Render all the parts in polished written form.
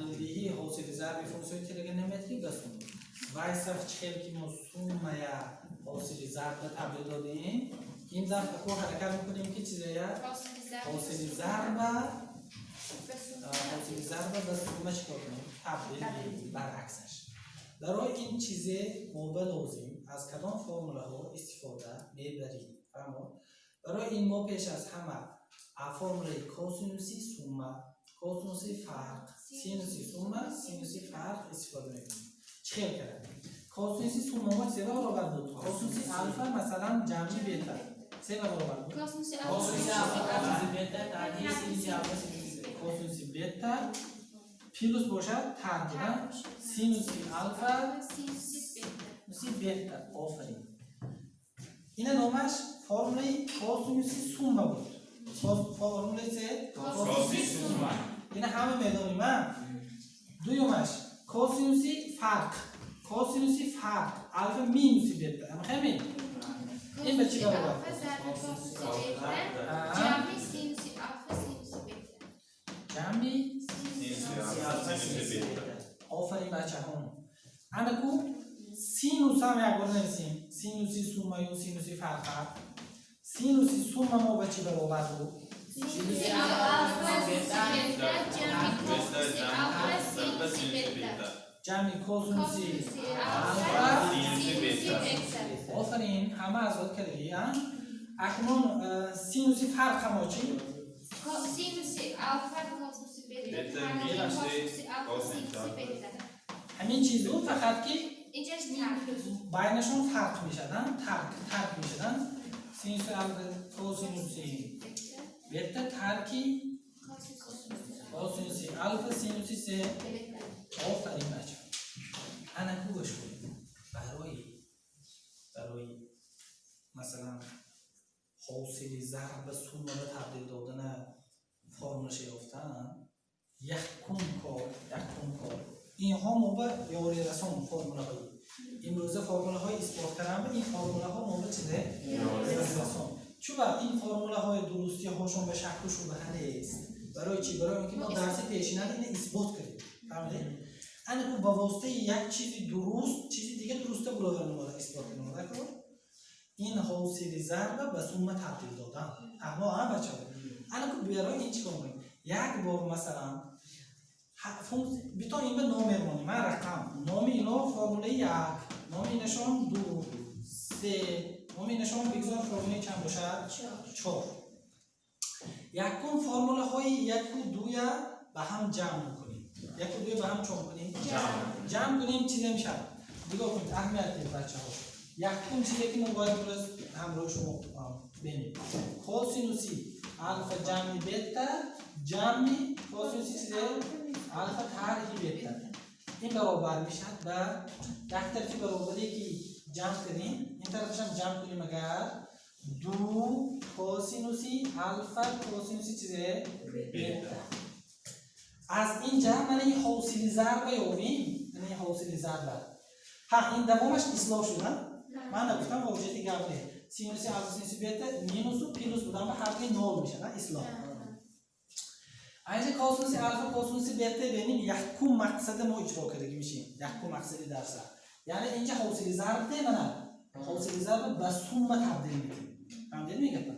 تبدیلی حاصل ضرب فونکسیون تریگونومتری بسون وای صرف چهل که ما سوم یا حاصل ضرب تبدیل دادیم این دفعه کو حرکت میکنیم که چیزه یا حاصل ضرب به سوم چیکار کنیم تبدیل برعکسش. برای این چیزه ما بلوزیم از کدام فرموله ها استفاده میبریم. برای این ما پیش از همه فرموله کوسینوسی سوم، کوسینوسی فرق، سینوسی سوم، سینوسی فرق استفاده میکنیم. چیکار کردیم؟ کوسینوسی سوم ما چه برابر بود؟ کوسینوسی الفا مثلا جمعی بیتا چه برابر بود؟ کوسینوسی الفا بیتا ترجیح سینوسی الفا سینوسی بیتا. کوسینوسی بیتا پیلوس باشد ترجیح سینوسی الفا سینوسی بیتا. آفرین. این نامش فرموله کوسینوسی سوم بود. فرموله چه؟ کوسینوسی سوم. این همه میدونیم من. دویمش کوسینوسی فرق. کوسینوسی فرق الفا مینوسی بیتا. اما همین. این به چی برابر؟ الفا ضرب کوسینوسی بیتا جمعی سینوسی الفا سینوسی بیتا. جمعی سینوسی الفا سینوسی بیتا. آفرین بچه‌ها. اما کو سینوس هم یک بار نویسیم. سینوسی سوم یا سینوسی فرق. سینوسی سوم ما به چی برابر بود؟ سینوسی الفا سینوسی بیتا جمعی کوسینوسی الفا سینوسی بیتا. جمعی کوسینوسی الفا سینوسی بیتا. آفرین همه از وقت کردی. اکنون سینوسی فرق ما چی؟ سینوسی الفا کوسینوسی بیتا جمعی کوسینوسی الفا سینوسی بیتا. همین چیز بود فقط که اینجاش ترک بینشون فرق میشدن. ترک میشدن. سینوسی الفا کوسینوسی بیتا ترکی کوسینوسی الفا سینوسی سه. آفرین بچه. انا گوش کنید. برای مثلا حاصل ضرب سوم رو تبدیل دادن فرمولش یافتن یک کار اینها ما به یاری رسان فرموله هایی امروزه فرموله های اثبات کردن. این فرموله ها ما به چیزه یاری رسان. چون این فرموله های درستی هاشون به شک و شبهه نیست. برای چی؟ برای اینکه ما درس پیشینه اینو اثبات کردیم. فهمیدید؟ انا با واسطه یک چیزی درست چیزی دیگه درسته برای ما اثبات کنیم. این حاصل ضرب به سوم تبدیل دادن. اما بچه‌ها انا کو برای این چیکار کنیم؟ یک بار مثلا بیتا این به نام میمونیم. من رقم نام اینا فرموله یک، نام اینشون دو، سه، نام اینشون بگذار فرموله چند باشد؟ چهار. یکم فرموله های یک و دوی به هم جمع کنیم. یک و دوی به هم چون کنیم؟ جمع کنیم چیزی میشه. دیگه کنید اهمیت دید بچه ها. یکم چیزی که ما باید برس همراه شما بینیم. کوسینوسی الفا جمعی بیتا جمعی کوسینوسی چیزی الفا ترکی بیتا. این برابر میشد به یک طرفی برابری که جمع کنیم. این طرفش هم جمع کنیم اگر دو کوسینوسی الفا کوسینوسی چیزی بیتا. از اینجا من این حاصل ضرب یابیم. این حاصل ضرب این دوامش اصلاح شدن. من نگفتم واژه قبلی سینوسی الفا سینوسی بیتا مینوس و پیلوس بودن و حرف نول میشه. نه اصلاح. اینجا کوسینوسی الفا کوسینوسی بیتا ببینیم یک کو مقصد ما اجرا کرده میشیم. یک کو مقصدی درس. یعنی اینجا حاصل ضرب نه حاصل ضرب به سوم تبدیل میکنیم. فهمیدید میگم؟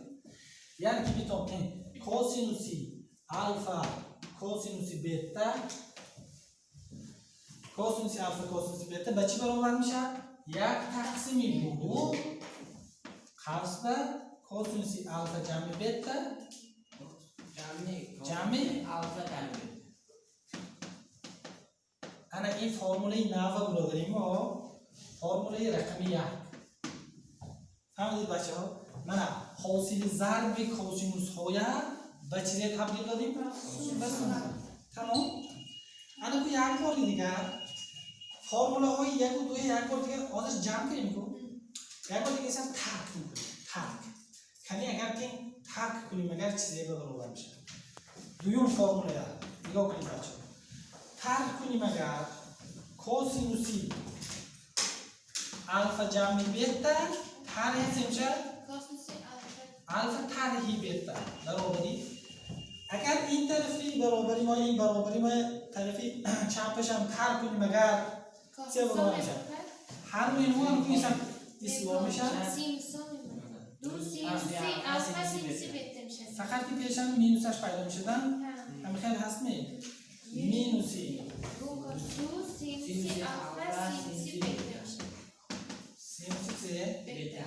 یعنی که بیتام این کوسینوسی الفا کوسینوسی بیتا کوسینوسی الفا کوسینوسی بیتا به چی برابر میشه؟ یک تقسیم دو قرص به کوسینوسی الفا جمع بیتا جمع الفا جمع. انا این فرموله 90 رو داریم و فرموله رقمی 1. فهمیدید بچه ها؟ من حاصل ضرب کوسینوس های به چیزی تبدیل دادیم؟ به سوم. تمام؟ انا کو یک بار دیگه فرموله های یک و دوی یک بار دیگه آدرس جمع کنیم کو یک بار دیگه اصلا ترک میکنیم. ترک کنی اگر که ترک کنیم اگر چیزی به برابر میشه. دویم فرموله نگاه کنیم بچه ترک کنیم اگر کوسینوسی الفا جمعی بیتا ترک میشه کوسینوسی الفا ترکی بیتا برابری اگر این طرفی برابری ما این برابری ما طرفی چپش هم تر کنیم اگر چه برابر میشه؟ هر روی نوع هم که ایستوار میشه فقط که پیش هم مینوسش پیدا میشدن هم خیلی هست می مینوسی سینوسی بهتر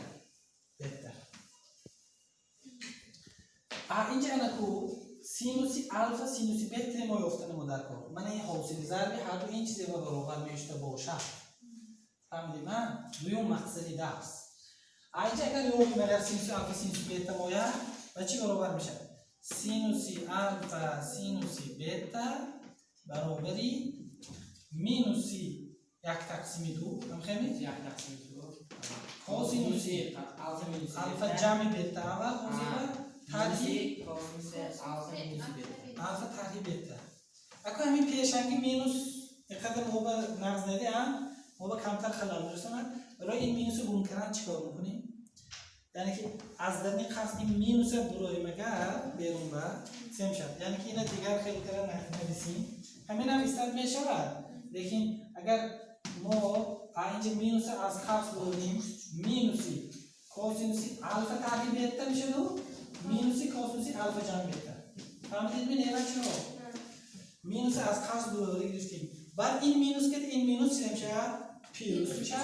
اینجا انا کو سینوسی الفا سینوسی بهتر ما یافتن ما در کار من این حاصل ضربی هر دو این چیزی برابر میشته باشه فهمیدی من دویم مقصدی درس اینجا اگر یوگیم اگر سینوسی الفا سینوسی بهتر باید و چی برابر میشه سینوسی الفا سینوسی بهتر برابری مینوسی یک تقسیم دو هم خیلی؟ یک تقسیم دو کوسینوسی الفا جمع بهتر و کوسینوسی ترهی الفا ترهی بهتر اکو همین پیشنگی مینوس اینقدر ما با نقض نده هم ما با کمتر خلال درستم برای این مینوس رو گم کردن چیکار میکنیم؟ یعنی که از درنی قصد این مینوس برای مگر بیرون با سیم شد یعنی که اینا دیگر خیلی تر نویسیم همین هم استاد میشود لیکن اگر ما اینجا مینوس از قصد بودیم مینوسی کوسینوسی الفا ترهی بهتر میشه دو مینوسی کوسینوسی الفا جمع بهتر فهمیدید ببین اینا چرا مینوس از قصد برای گرفتیم بعد این مینوس که این مینوس چی میشه پیروز میشه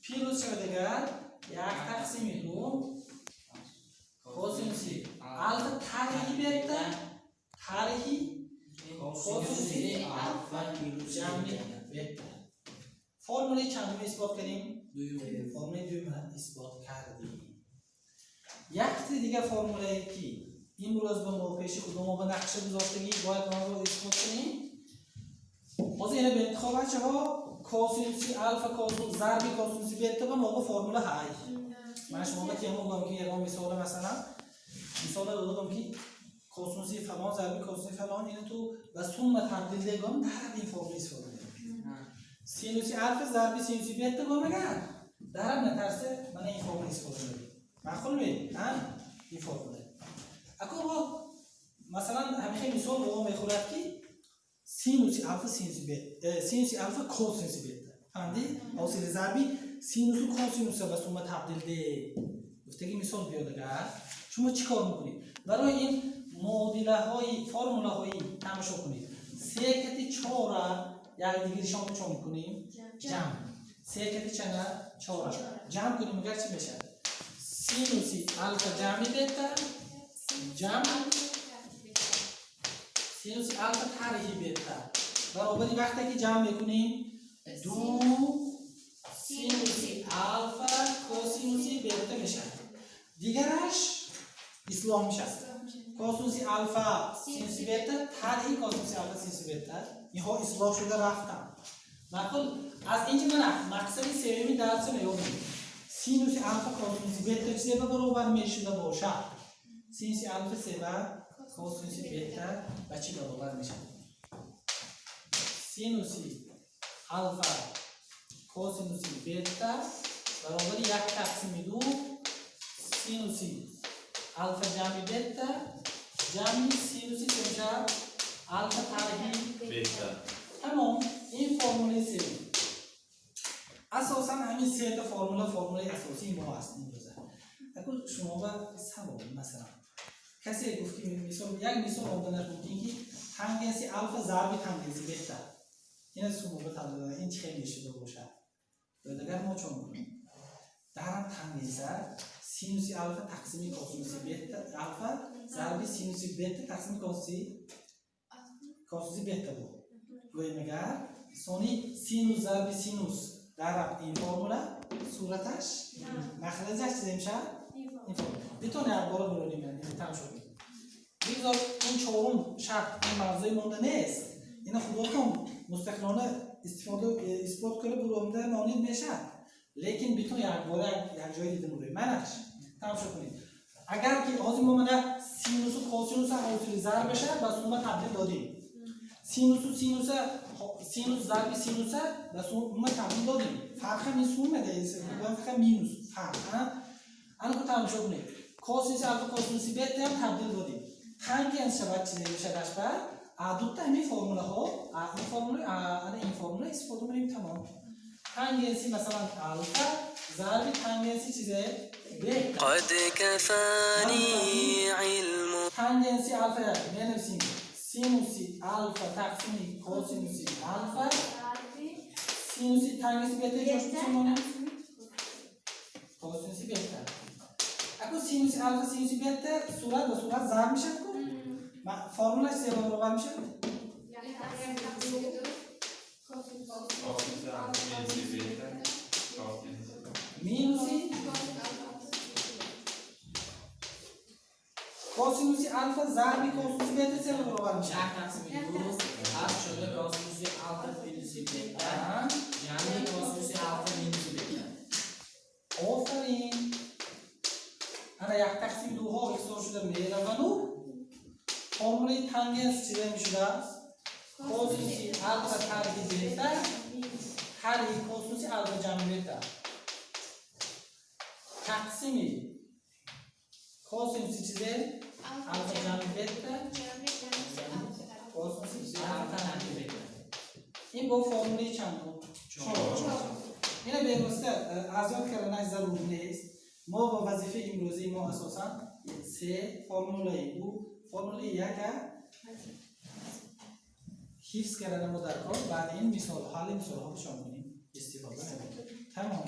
پیروز شده دیگر یک تقسیم دو کوسینوسی الفا ترهی بهتر ترهی کوسینوسی الفا جمع بهتر فرموله چندم اثبات کردیم فرموله دوم اثبات کردیم یک دیگه فرموله که این روز به موقعش کدوم ما به نقشه گذاشتگی باید ما رو اثبات کنیم موضوع اینه به انتخاب بچه ها کوسینوسی الفا کوسینوسی ضربی کوسینوسی بهتر با موقع فرموله های من شما به تیم میگم که یه مثال مثلا مثال دادم که کوسینوسی فلان ضربی کوسینوسی فلان اینو تو و ثم تبدیل دیگم در این فرموله استفاده کنیم سینوسی الفا ضربی سینوسی بهتر با مگر درم نترسه من این فرموله استفاده کنم معقول می این فرموله اكو مثلا همین مثال رو میخورد که سینوسی الفا سینوسی بت سینوسی الفا کوسینوسی بت فهمیدی حاصل ضربی سینوس و کوسینوس را شما تبدیل ده گفتگی مثال بیاد شما چیکار میکنید برای این معادله های فرموله هایی تماشا کنید سیکتی 4 یک دیگه شما چون میکنیم جمع سیکتی چند 4 جمع کنیم اگر چی بشه سینوسی الفا جمعی بهتر جمع سینوسی الفا طرحی بهتر برابری وقتی که جمع میکنیم دو سینوسی الفا کوسینوسی بهتر میشه دیگرش اصلاح میشه کوسینوسی الفا سینوسی بهتر طرحی کوسینوسی الفا سینوسی بهتر اینها اصلاح شده رفتن مثلا از اینکه من مقصد سومی درس میگم سینوسی الفا کوسینوسی بهتر چیزی برابر میشه باشه سینوسی الفا سبب کوسینوسی بهتر و چی برابر میشه سینوسی الفا کوسینوسی بهتر برابر یک تقسیم دو سینوسی الفا جمعی بهتر جمعی سینوسی میشه الفا طرحی بهتر تمام این فرموله سوم اساسا همین سه تا فرموله اساسی ما هست این روزه اگه شما با سبب مثلا کسی گفت که مثال یک مثال آوردن گفتین که تانگنسی الفا ضرب تانگنسی بهتر این از شما بتونه این خیلی شده باشه دیگر ما چون میکنیم در تانگنس سینوسی الفا تقسیم کوسینوسی بهتر الفا ضرب سینوسی بهتر تقسیم کوسینوسی بهتر بود روی مگر سونی سینوس ضرب سینوس در این فرموله صورتش مخرجش چه میشه این فرموله بتونه یک بار برونیم یعنی تمام شد بذار اون چهارم شرط این موضوعی مونده نیست اینا خودتون مستقلانه استفاده اثبات کنه برونده مانید میشه لیکن بتونه یک بار یک جای دیدن روی منش تمام شد اگر که آزم ما سینوس و کوسینوس حاصل ضرب بشه بس اون ما تبدیل دادیم سینوس و سینوس ضرب سینوس بس اون ما تبدیل دادیم فرق همین سوم میده فقط مینوس فرق الان که تمام شد کوسینوس الفا کوسینوسی بهتر تبدیل دادیم تانگنس شود چیزی میشه داشته دو تا همین فرموله ها این فرموله استفاده کنیم تمام تانگنسی مثلا الفا ضرب تانگنسی چیزه بتا قد كفاني علم تانگنسی الفا می‌نویسیم سینوسی الفا تقسیم کوسینوسی الفا سینوسی تانگنسی بتا جوش می‌شونه کوسینوسی بتا اگه سینوسی الفا سینوسی بتا صورت به صورت ضرب میشه فرموله چیه برابر میشه مینوسی کوسینوسی الفا ضرب کوسینوسی بتا چه برابر میشه تقسیم دو هست شده کوسینوسی الفا مینوسی بتا یعنی کوسینوسی الفا مینوسی بتا آفرین انا یک تقسیم دو ها اکسار شده میروانو فرموله تانگنس چیزه میشده کوسینوسی الفا تربیع بتا هر یک کوسینوسی الفا جمع بتا تقسیمی کوسینوسی چیزه الفا جمع بتا کوسینوسی الفا تربیع بتا این با فرموله چند بود؟ اینه به واسطه ازاد کردنش ضرور نیست ما با وظیفه امروزی ما اساسا سه فرموله دو فرموله یک حفظ کردن ما در کار بعد این مثال حل مثال ها شامل استفاده نمید تمام